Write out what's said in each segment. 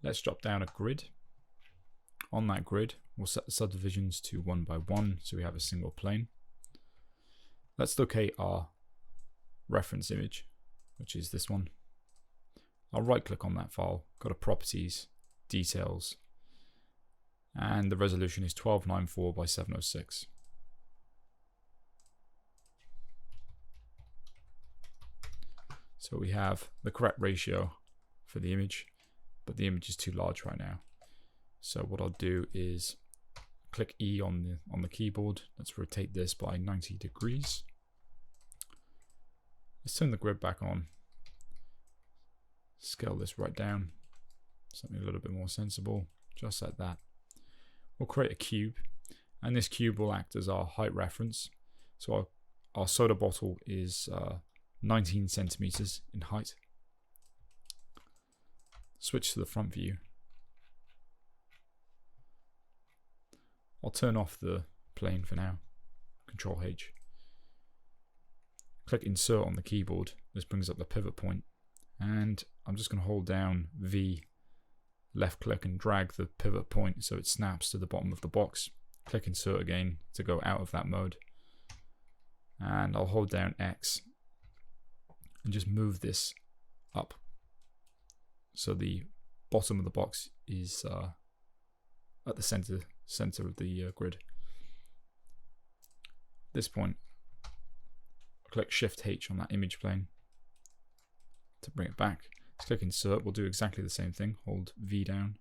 Let's drop down a grid. On that grid, we'll set the subdivisions to 1 by 1 so we have a single plane. Let's locate our reference image, which is this one. I'll right click on that file, go to properties, details, and the resolution is 1294 by 706. So we have the correct ratio for the image, but the image is too large right now. So what I'll do is click E on the keyboard. Let's rotate this by 90 degrees. Let's turn the grid back on. Scale this right down, something a little bit more sensible, just like that. We'll create a cube, and this cube will act as our height reference. So our soda bottle is 19 centimeters in height. Switch to the front view. I'll turn off the plane for now. Control H. Click Insert on the keyboard. This brings up the pivot point. And I'm just going to hold down V, left click, and drag the pivot point so it snaps to the bottom of the box. Click Insert again to go out of that mode. And I'll hold down X and just move this up so the bottom of the box is at the center of the grid. At this point, click Shift H on that image plane to bring it back. Let's click Insert. We'll do exactly the same thing. Hold V down,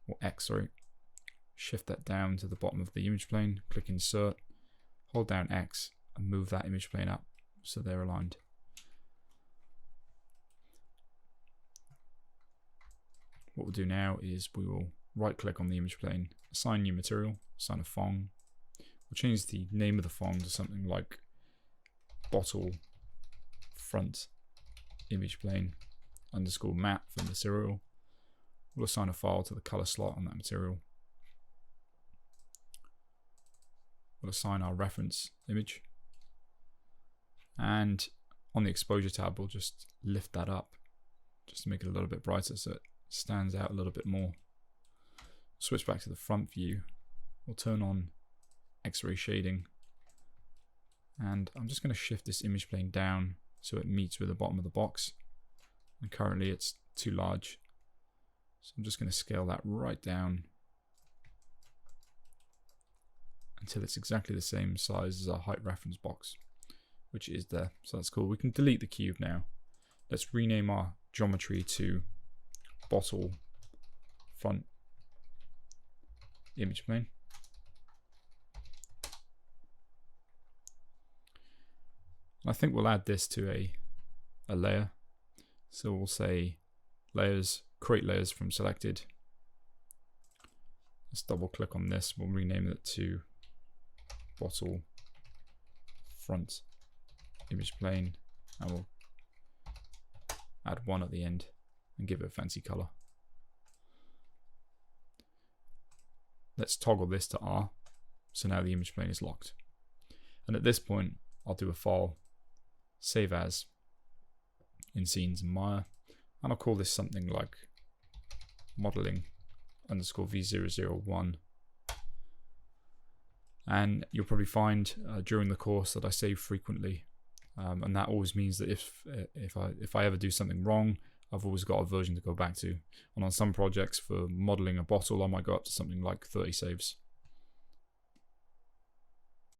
or X, sorry. Shift that down to the bottom of the image plane. Click Insert. Hold down X and move that image plane up so they're aligned. What we'll do now is we will right click on the image plane, assign new material, assign a fong. We'll change the name of the fong to something like bottle front image plane underscore matte from the serial. We'll assign a file to the color slot on that material. We'll assign our reference image, and on the exposure tab we'll just lift that up just to make it a little bit brighter so it stands out a little bit more. Switch back to the front view. We'll turn on X-ray shading, and I'm just going to shift this image plane down so it meets with the bottom of the box, and currently it's too large, so I'm just going to scale that right down until it's exactly the same size as our height reference box, which is there. So that's cool. We can delete the cube now. Let's rename our geometry to bottle front image plane. I think we'll add this to a layer. So we'll say layers, create layers from selected. Let's double click on this. We'll rename it to bottle front image plane, and we'll add 1 at the end and give it a fancy color. Let's toggle this to R, so now the image plane is locked. And at this point, I'll do a file, save as, in Scenes and Maya, and I'll call this something like modeling underscore v001. And you'll probably find during the course that I save frequently, and that always means that if I ever do something wrong, I've always got a version to go back to. And on some projects for modeling a bottle, I might go up to something like 30 saves.